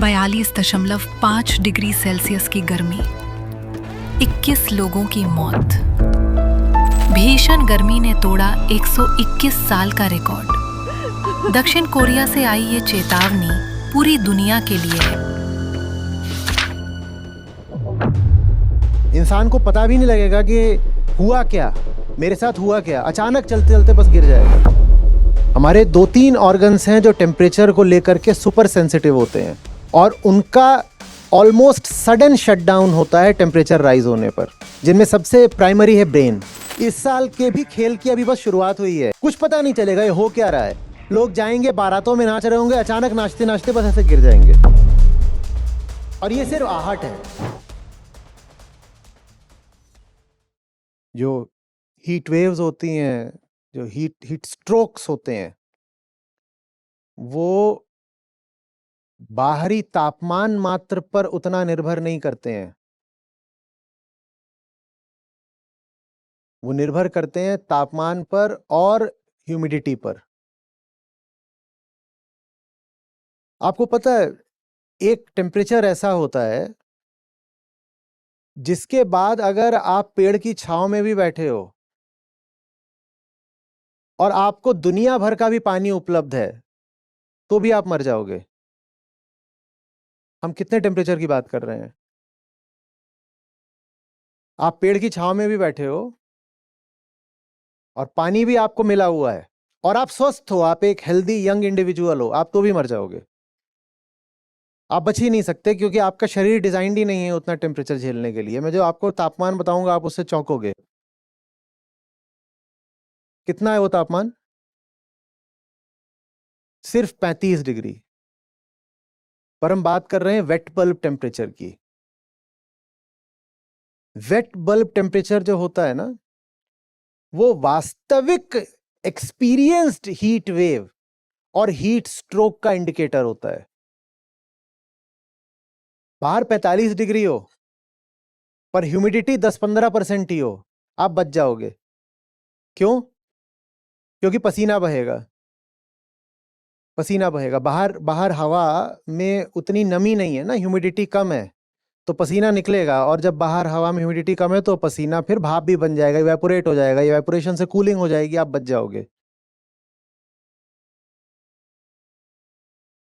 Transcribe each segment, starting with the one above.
42.5 degree Celsius की गर्मी, 21 लोगों की मौत। भीषण गर्मी ने तोड़ा 121 साल का रिकॉर्ड। दक्षिण कोरिया से आई ये चेतावनी पूरी दुनिया के लिए है। इंसान को पता भी नहीं लगेगा कि हुआ क्या, मेरे साथ हुआ क्या, अचानक चलते चलते बस गिर जाएगा। हमारे 2-3 ऑर्गन्स हैं जो टेम्परेचर को लेकर के सुपर सेंसिटिव होते हैं और उनका ऑलमोस्ट सडन शटडाउन होता है टेम्परेचर राइज होने पर, जिनमें सबसे प्राइमरी है ब्रेन। इस साल के भी खेल की अभी बस शुरुआत हुई है, कुछ पता नहीं चलेगा ये हो क्या रहा है। लोग जाएंगे बारातों में नाच रहे होंगे, अचानक नाचते नाचते बस ऐसे गिर जाएंगे। और ये सिर्फ आहट है। जो हीट वेव्स होती हैं, जो हीट स्ट्रोक्स होते हैं, वो बाहरी तापमान मात्र पर उतना निर्भर नहीं करते हैं। वो निर्भर करते हैं तापमान पर और ह्यूमिडिटी पर। आपको पता है, एक टेम्परेचर ऐसा होता है जिसके बाद अगर आप पेड़ की छांव में भी बैठे हो और आपको दुनिया भर का भी पानी उपलब्ध है तो भी आप मर जाओगे। हम कितने टेम्परेचर की बात कर रहे हैं? आप पेड़ की छांव में भी बैठे हो और पानी भी आपको मिला हुआ है और आप स्वस्थ हो, आप एक हेल्दी यंग इंडिविजुअल हो, आप तो भी मर जाओगे। आप बच ही नहीं सकते क्योंकि आपका शरीर डिजाइंड ही नहीं है उतना टेम्परेचर झेलने के लिए। मैं जो आपको तापमान बताऊंगा आप उससे चौंकोगे। कितना है वो तापमान? सिर्फ 35 डिग्री। पर हम बात कर रहे हैं वेट बल्ब टेम्परेचर की। वेट बल्ब टेम्परेचर जो होता है ना, वो वास्तविक एक्सपीरियंस्ड हीट वेव और हीट स्ट्रोक का इंडिकेटर होता है। बाहर 45 डिग्री हो पर ह्यूमिडिटी 10-15% ही हो, आप बच जाओगे। क्यों? क्योंकि पसीना बहेगा। पसीना बहेगा। बाहर हवा में उतनी नमी नहीं है ना, ह्यूमिडिटी कम है, तो पसीना निकलेगा। और जब बाहर हवा में ह्यूमिडिटी कम है तो पसीना फिर भाप भी बन जाएगा, इवेपोरेट हो जाएगा। इवेपोरेशन से कूलिंग हो जाएगी, आप बच जाओगे।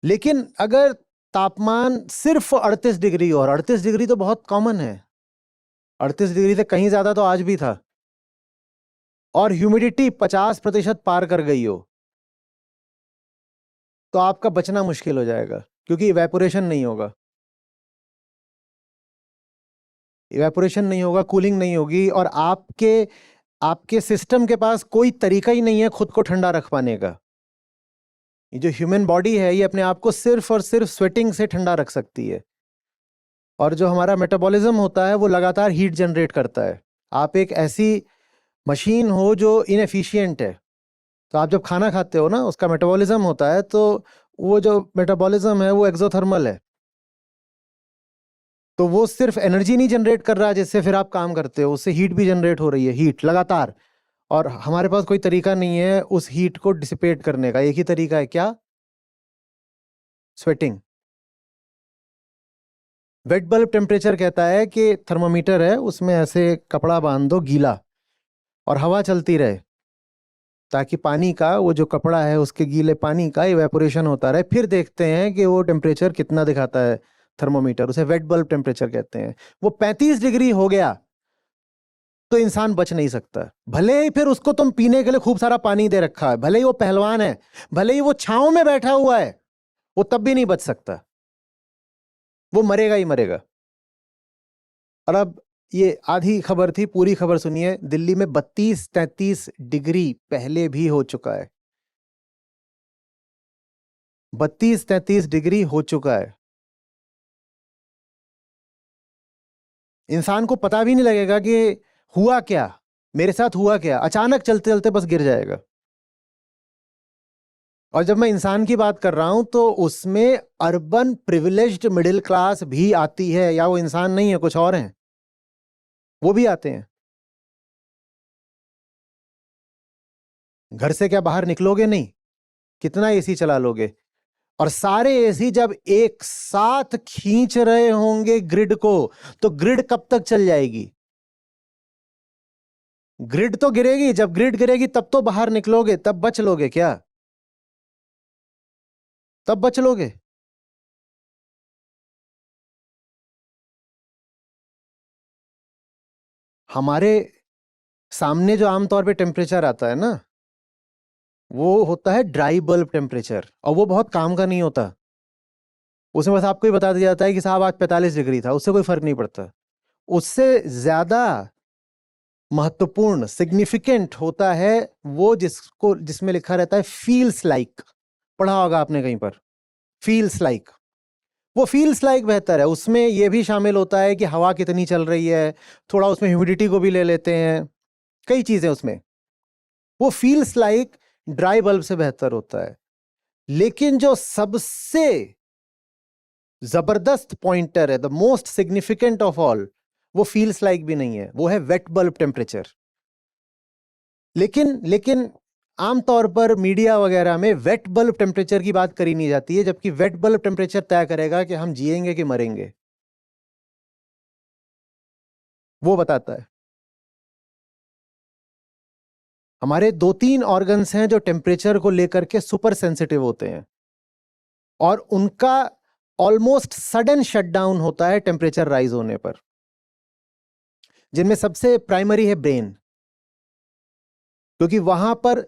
लेकिन अगर तापमान सिर्फ 38 डिग्री हो, और 38 डिग्री तो बहुत कॉमन है, 38 डिग्री से कहीं ज्यादा तो आज भी था, और ह्यूमिडिटी 50% पार कर गई हो, तो आपका बचना मुश्किल हो जाएगा क्योंकि इवेपोरेशन नहीं होगा। इवेपोरेशन नहीं होगा, कूलिंग नहीं होगी, और आपके सिस्टम के पास कोई तरीका ही नहीं है खुद को ठंडा रख पाने का। ये जो ह्यूमन बॉडी है ये अपने आप को सिर्फ और सिर्फ स्वेटिंग से ठंडा रख सकती है। और जो हमारा मेटाबॉलिज्म होता है वो लगातार हीट जनरेट करता है। आप एक ऐसी मशीन हो जो इनएफिशिएंट है, तो आप जब खाना खाते हो ना, उसका मेटाबॉलिज्म होता है, तो वो जो मेटाबॉलिज्म है वो एक्सोथर्मल है, तो वो सिर्फ एनर्जी नहीं जनरेट कर रहा जिससे फिर आप काम करते हो, उससे हीट भी जनरेट हो रही है, हीट लगातार। और हमारे पास कोई तरीका नहीं है उस हीट को डिसिपेट करने का। एक ही तरीका है, क्या? स्वेटिंग। वेट बल्ब टेम्परेचर कहता है कि थर्मोमीटर है, उसमें ऐसे कपड़ा बांध दो गीला और हवा चलती रहे ताकि पानी का, वो जो कपड़ा है उसके गीले पानी का इवेपोरेशन होता रहे। फिर देखते हैं कि वो टेम्परेचर कितना दिखाता है थर्मोमीटर, उसे वेट बल्ब टेम्परेचर कहते हैं। वो 35 डिग्री हो गया तो इंसान बच नहीं सकता। भले ही फिर उसको तुम पीने के लिए खूब सारा पानी दे रखा है, भले ही वो पहलवान है, भले ही वो छांव में बैठा हुआ है, वो तब भी नहीं बच सकता, वो मरेगा ही मरेगा। और अब ये आधी खबर थी, पूरी खबर सुनिए। दिल्ली में 32-33 डिग्री पहले भी हो चुका है। 32-33 डिग्री हो चुका है। इंसान को पता भी नहीं लगेगा कि हुआ क्या, मेरे साथ हुआ क्या, अचानक चलते चलते बस गिर जाएगा। और जब मैं इंसान की बात कर रहा हूं तो उसमें अर्बन प्रिविलेज्ड मिडिल क्लास भी आती है, या वो इंसान नहीं है, कुछ और हैं, वो भी आते हैं। घर से क्या बाहर निकलोगे नहीं? कितना एसी चला लोगे? और सारे एसी जब एक साथ खींच रहे होंगे ग्रिड को, तो ग्रिड कब तक चल जाएगी? ग्रिड तो गिरेगी, जब ग्रिड गिरेगी तब तो बाहर निकलोगे, तब बच लोगे क्या? तब बच लोगे? हमारे सामने जो आमतौर पे टेम्परेचर आता है ना, वो होता है ड्राई बल्ब टेम्परेचर, और वो बहुत काम का नहीं होता। उसमें बस आपको ही बता दिया जाता है कि साहब आज 45 डिग्री था, उससे कोई फर्क नहीं पड़ता। उससे ज्यादा महत्वपूर्ण, सिग्निफिकेंट होता है वो जिसमें लिखा रहता है फील्स लाइक। पढ़ा होगा आपने कहीं पर, फील्स लाइक। वो फील्स लाइक बेहतर है। उसमें ये भी शामिल होता है कि हवा कितनी चल रही है, थोड़ा उसमें ह्यूमिडिटी को भी ले लेते हैं, कई चीजें उसमें। वो फील्स लाइक ड्राई बल्ब से बेहतर होता है। लेकिन जो सबसे जबरदस्त पॉइंटर है, the most significant of all, वो फील्स लाइक भी नहीं है, वो है वेट बल्ब टेम्परेचर। लेकिन आमतौर पर मीडिया वगैरह में वेट बल्ब टेम्परेचर की बात करी नहीं जाती है, जबकि वेट बल्ब टेम्परेचर तय करेगा कि हम जिएंगे कि मरेंगे, वो बताता है। हमारे 2-3 ऑर्गन्स हैं जो टेम्परेचर को लेकर के सुपर सेंसिटिव होते हैं, और उनका ऑलमोस्ट सडन शटडाउन होता है टेम्परेचर राइज होने पर। जिनमें सबसे प्राइमरी है ब्रेन, क्योंकि वहां पर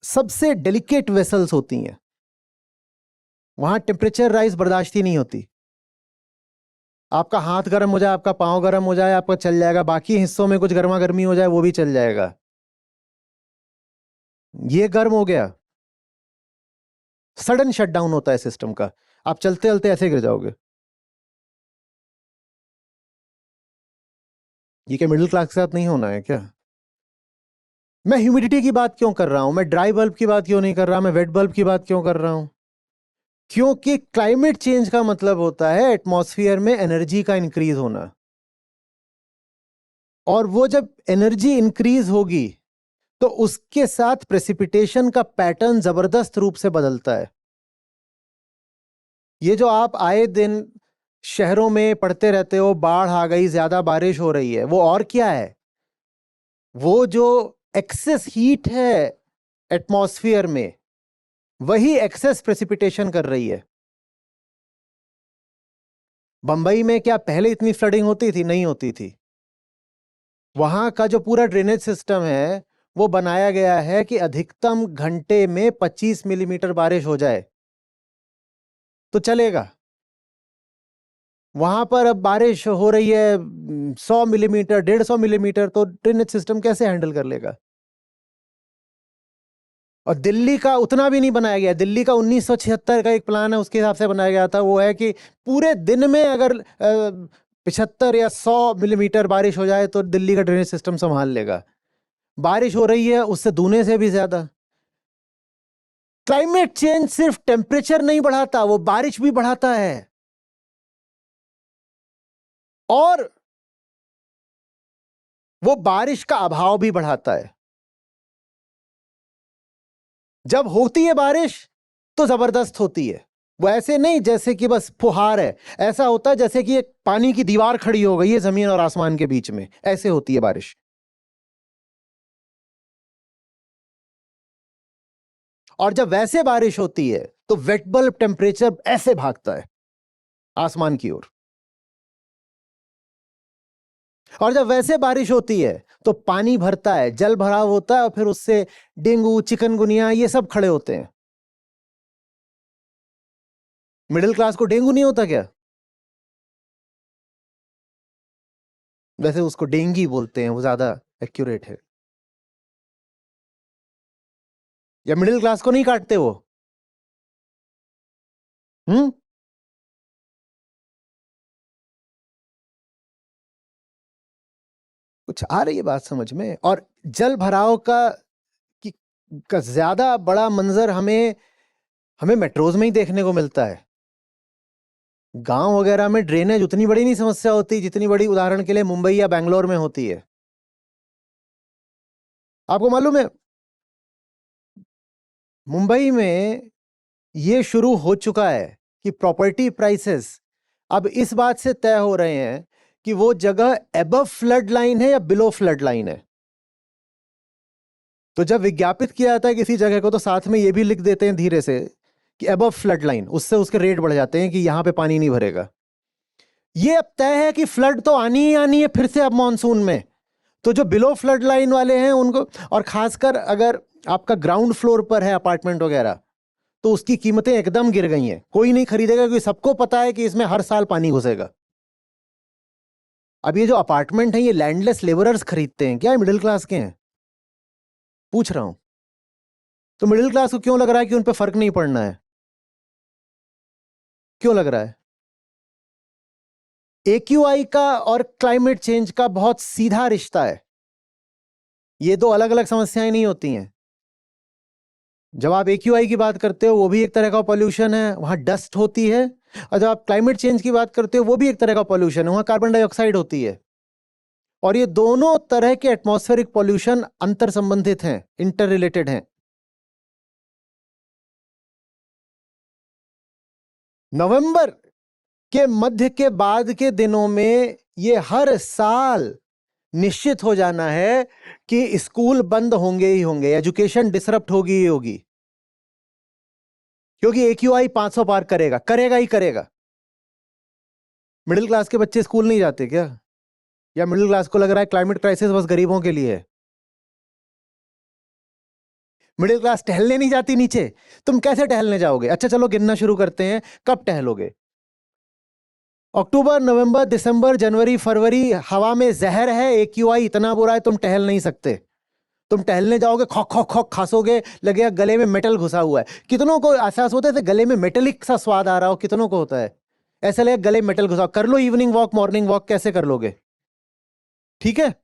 सबसे डेलिकेट वेसल्स होती हैं, वहां टेम्परेचर राइज बर्दाश्त ही नहीं होती। आपका हाथ गर्म हो जाए, आपका पांव गर्म हो जाए, आपका चल जाएगा, बाकी हिस्सों में कुछ गर्मा गर्मी हो जाए वो भी चल जाएगा। ये गर्म हो गया, सडन शटडाउन होता है सिस्टम का, आप चलते चलते ऐसे गिर जाओगे। ये क्या मिडिल क्लास के साथ नहीं होना है क्या? मैं ह्यूमिडिटी की बात क्यों कर रहा हूं, मैं ड्राई बल्ब की बात क्यों नहीं कर रहा, मैं वेट बल्ब की बात क्यों कर रहा हूं? क्योंकि क्लाइमेट चेंज का मतलब होता है एटमॉस्फेयर में एनर्जी का इंक्रीज होना, और वो जब एनर्जी इंक्रीज होगी तो उसके साथ प्रेसिपिटेशन का पैटर्न जबरदस्त रूप से बदलता है। ये जो आप आए दिन शहरों में पढ़ते रहते हो, बाढ़ आ गई, ज्यादा बारिश हो रही है, वो और क्या है? वो जो एक्सेस हीट है एटमॉस्फेयर में, वही एक्सेस प्रेसिपिटेशन कर रही है। बंबई में क्या पहले इतनी फ्लडिंग होती थी? नहीं होती थी। वहां का जो पूरा ड्रेनेज सिस्टम है वो बनाया गया है कि अधिकतम घंटे में 25 मिलीमीटर बारिश हो जाए तो चलेगा। वहां पर अब बारिश हो रही है 100 मिलीमीटर, 150 मिलीमीटर, तो ड्रेनेज सिस्टम कैसे हैंडल कर लेगा? और दिल्ली का उतना भी नहीं बनाया गया। दिल्ली का 1976 का एक प्लान है, उसके हिसाब से बनाया गया था। वो है कि पूरे दिन में अगर 75 या 100 मिलीमीटर बारिश हो जाए तो दिल्ली का ड्रेनेज सिस्टम संभाल लेगा। बारिश हो रही है उससे दूने से भी ज्यादा। क्लाइमेट चेंज सिर्फ टेम्परेचर नहीं बढ़ाता, वो बारिश भी बढ़ाता है, और वो बारिश का अभाव भी बढ़ाता है। जब होती है बारिश तो जबरदस्त होती है, वो ऐसे नहीं जैसे कि बस फुहार है, ऐसा होता है जैसे कि एक पानी की दीवार खड़ी हो गई है जमीन और आसमान के बीच में, ऐसे होती है बारिश। और जब वैसे बारिश होती है तो वेट बल्ब टेम्परेचर ऐसे भागता है आसमान की ओर। और जब वैसे बारिश होती है तो पानी भरता है, जल भराव होता है, और फिर उससे डेंगू, चिकनगुनिया ये सब खड़े होते हैं। मिडिल क्लास को डेंगू नहीं होता क्या? वैसे उसको डेंगी बोलते हैं, वो ज्यादा एक्यूरेट है। या मिडिल क्लास को नहीं काटते वो? हम्म। कुछ आ रही है बात समझ में? और जल भराव की का ज्यादा बड़ा मंजर हमें हमें मेट्रोज में ही देखने को मिलता है। गांव वगैरह में ड्रेनेज उतनी बड़ी नहीं समस्या होती जितनी बड़ी उदाहरण के लिए मुंबई या बैंगलोर में होती है। आपको मालूम है मुंबई में ये शुरू हो चुका है कि प्रॉपर्टी प्राइसेस अब इस बात से तय हो रहे हैं कि वो जगह एबव फ्लड लाइन है या बिलो फ्लड लाइन है। तो जब विज्ञापित किया जाता है किसी जगह को तो साथ में ये भी लिख देते हैं धीरे से कि एबव फ्लड लाइन, उससे उसके रेट बढ़ जाते हैं कि यहां पे पानी नहीं भरेगा। ये अब तय है कि फ्लड तो आनी ही आनी है फिर से अब मॉनसून में। तो जो बिलो फ्लड लाइन वाले हैं उनको, और खासकर अगर आपका ग्राउंड फ्लोर पर है अपार्टमेंट वगैरह, तो उसकी कीमतें एकदम गिर गई हैं। कोई नहीं खरीदेगा क्योंकि सबको पता है कि इसमें हर साल पानी घुसेगा। अब ये जो अपार्टमेंट है ये लैंडलेस लेबरर्स खरीदते हैं क्या, मिडिल क्लास के हैं? पूछ रहा हूं। तो मिडिल क्लास को क्यों लग रहा है कि उन पर फर्क नहीं पड़ना है? क्यों लग रहा है? AQI का और क्लाइमेट चेंज का बहुत सीधा रिश्ता है। ये दो अलग अलग समस्याएं नहीं होती हैं। जब आप AQI की बात करते हो वो भी एक तरह का पॉल्यूशन है, वहां डस्ट होती है। और जब आप क्लाइमेट चेंज की बात करते हो वो भी एक तरह का पॉल्यूशन है, वहां कार्बन डाइऑक्साइड होती है। और ये दोनों तरह के एटमॉस्फेरिक पॉल्यूशन अंतर संबंधित हैं, इंटर रिलेटेड हैं। नवंबर के मध्य के बाद के दिनों में ये हर साल निश्चित हो जाना है कि स्कूल बंद होंगे ही होंगे, एजुकेशन डिसरप्ट होगी ही होगी, क्योंकि AQI 500 पार करेगा, करेगा ही करेगा। मिडिल क्लास के बच्चे स्कूल नहीं जाते क्या? या मिडिल क्लास को लग रहा है क्लाइमेट क्राइसिस बस गरीबों के लिए है? मिडिल क्लास टहलने नहीं जाती नीचे? तुम कैसे टहलने जाओगे? अच्छा चलो गिनना शुरू करते हैं, कब टहलोगे? अक्टूबर, नवंबर, दिसंबर, जनवरी, फरवरी हवा में जहर है, AQI इतना बुरा है तुम टहल नहीं सकते। तुम टहलने जाओगे खौक खौक खौक खासोगे, लगेगा गले में मेटल घुसा हुआ है। कितनों को एहसास होता है गले में मेटेलिक सा स्वाद आ रहा हो? कितनों को होता है ऐसा लगेगा गले में मेटल घुसा? कर लो इवनिंग वॉक, मॉर्निंग वॉक, कैसे कर लोगे? ठीक है,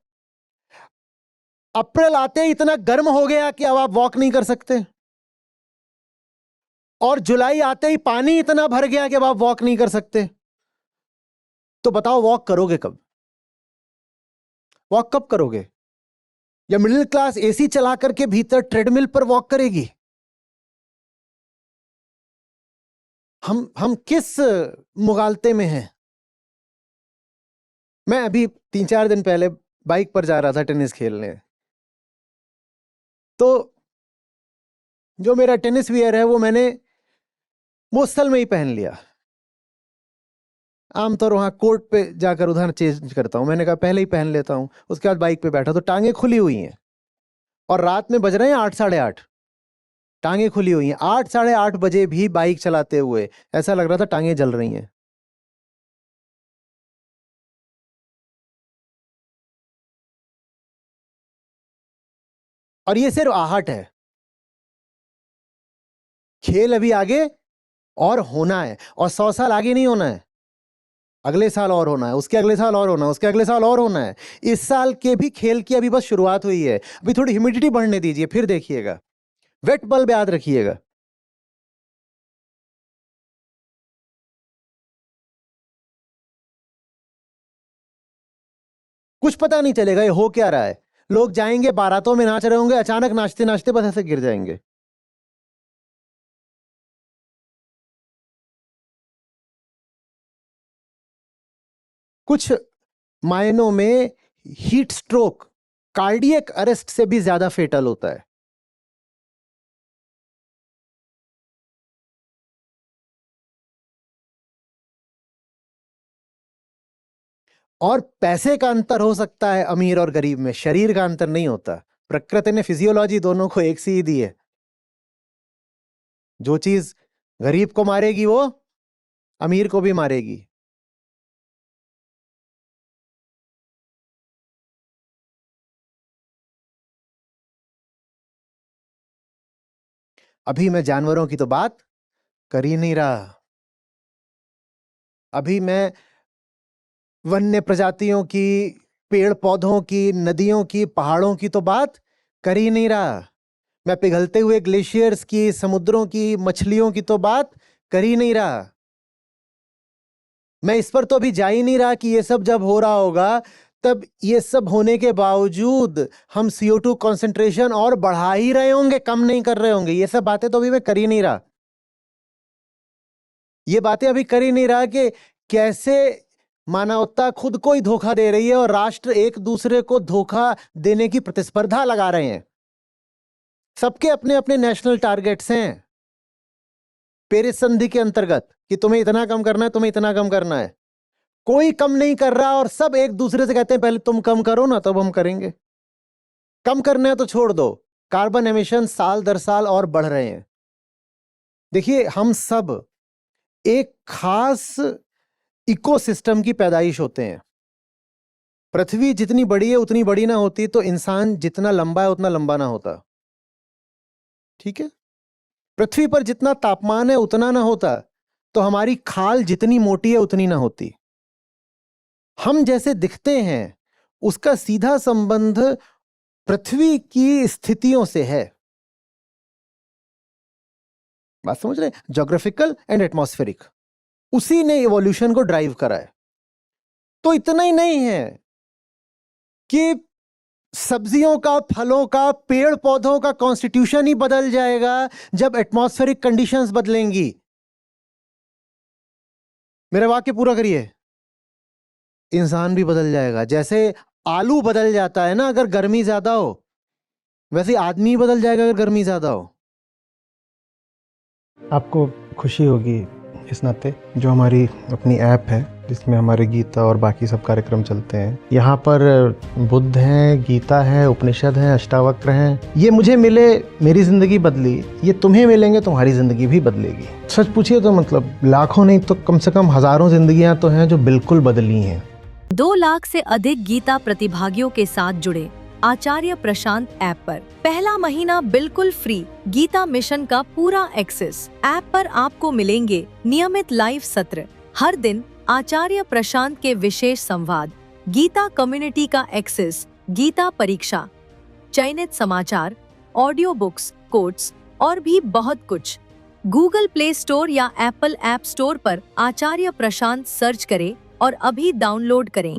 अप्रैल आते ही इतना गर्म हो गया कि अब आप वॉक नहीं कर सकते, और जुलाई आते ही पानी इतना भर गया कि अब आप वॉक नहीं कर सकते। तो बताओ वॉक करोगे कब? वॉक कब करोगे? या मिडिल क्लास AC चला करके भीतर ट्रेडमिल पर वॉक करेगी? हम किस मुगालते में हैं? मैं अभी 3-4 दिन पहले बाइक पर जा रहा था टेनिस खेलने, तो जो मेरा टेनिस वियर है वो मैंने मोस्टल में ही पहन लिया। आमतौर वहां कोर्ट पे जाकर उधर चेंज करता हूं, मैंने कहा पहले ही पहन लेता हूं। उसके बाद बाइक पे बैठा तो टांगे खुली हुई हैं, और रात में बज रहे हैं 8, 8:30, टांगे खुली हुई हैं। 8, 8:30 बजे भी बाइक चलाते हुए ऐसा लग रहा था टांगे जल रही हैं। और ये सिर्फ आहट है, खेल अभी आगे और होना है, और 100 साल आगे नहीं होना है, अगले साल और होना है, उसके अगले साल और होना है, उसके अगले साल और होना है। इस साल के भी खेल की अभी बस शुरुआत हुई है। अभी थोड़ी ह्यूमिडिटी बढ़ने दीजिए, फिर देखिएगा। वेट बल्ब याद रखिएगा। कुछ पता नहीं चलेगा ये हो क्या रहा है। लोग जाएंगे बारातों में नाच रहे होंगे, अचानक नाचते नाचते बस ऐसे गिर जाएंगे। कुछ मायनों में हीट स्ट्रोक कार्डियक अरेस्ट से भी ज्यादा फेटल होता है। और पैसे का अंतर हो सकता है अमीर और गरीब में, शरीर का अंतर नहीं होता। प्रकृति ने फिजियोलॉजी दोनों को एक सी ही दी है। जो चीज गरीब को मारेगी वो अमीर को भी मारेगी। अभी मैं जानवरों की तो बात कर ही नहीं रहा। अभी मैं वन्य प्रजातियों की, पेड़ पौधों की, नदियों की, पहाड़ों की तो बात कर ही नहीं रहा। मैं पिघलते हुए ग्लेशियर्स की, समुद्रों की, मछलियों की तो बात कर ही नहीं रहा। मैं इस पर तो अभी जा ही नहीं रहा कि ये सब जब हो रहा होगा तब ये सब होने के बावजूद हम CO2 कॉन्सेंट्रेशन और बढ़ा ही रहे होंगे, कम नहीं कर रहे होंगे। ये सब बातें तो अभी मैं कर ही नहीं रहा। ये बातें अभी कर ही नहीं रहा कि कैसे मानवता खुद को ही धोखा दे रही है और राष्ट्र एक दूसरे को धोखा देने की प्रतिस्पर्धा लगा रहे हैं। सबके अपने अपने नेशनल टारगेट्स हैं पेरिस संधि के अंतर्गत कि तुम्हें इतना कम करना है, तुम्हें इतना कम करना है। कोई कम नहीं कर रहा और सब एक दूसरे से कहते हैं पहले तुम कम करो ना तब हम करेंगे। कम करना है तो छोड़ दो। कार्बन एमिशन साल दर साल और बढ़ रहे हैं। देखिए, हम सब एक खास इकोसिस्टम की पैदाइश होते हैं। पृथ्वी जितनी बड़ी है उतनी बड़ी ना होती तो इंसान जितना लंबा है उतना लंबा ना होता। ठीक है, पृथ्वी पर जितना तापमान है उतना ना होता तो हमारी खाल जितनी मोटी है उतनी ना होती। हम जैसे दिखते हैं उसका सीधा संबंध पृथ्वी की स्थितियों से है। बात समझ रहे? ज्योग्राफिकल एंड एटमॉस्फेरिक, उसी ने इवोल्यूशन को ड्राइव करा है। तो इतना ही नहीं है कि सब्जियों का, फलों का, पेड़ पौधों का कॉन्स्टिट्यूशन ही बदल जाएगा जब एटमॉस्फेरिक कंडीशंस बदलेंगी। मेरा वाक्य पूरा करिए। इंसान भी बदल जाएगा। जैसे आलू बदल जाता है ना अगर गर्मी ज्यादा हो, वैसे आदमी ही बदल जाएगा अगर गर्मी ज्यादा हो। आपको खुशी होगी इस नाते जो हमारी अपनी ऐप है जिसमें हमारे गीता और बाकी सब कार्यक्रम चलते हैं। यहाँ पर बुद्ध हैं, गीता है, उपनिषद है, अष्टावक्र हैं। ये मुझे मिले, मेरी ज़िंदगी बदली। ये तुम्हें मिलेंगे, तुम्हारी ज़िंदगी भी बदलेगी। सच पूछिए तो मतलब लाखों नहीं तो कम से कम हज़ारों ज़िंदगियाँ तो हैं जो बिल्कुल बदली हैं। 2 लाख से अधिक गीता प्रतिभागियों के साथ जुड़े आचार्य प्रशांत ऐप पर पहला महीना बिल्कुल फ्री। गीता मिशन का पूरा एक्सेस। ऐप पर आपको मिलेंगे नियमित लाइव सत्र, हर दिन आचार्य प्रशांत के विशेष संवाद, गीता कम्युनिटी का एक्सेस, गीता परीक्षा, चयनित समाचार, ऑडियो बुक्स, कोट्स और भी बहुत कुछ। गूगल प्ले स्टोर या एप्पल ऐप स्टोर पर आचार्य प्रशांत सर्च करें और अभी डाउनलोड करें।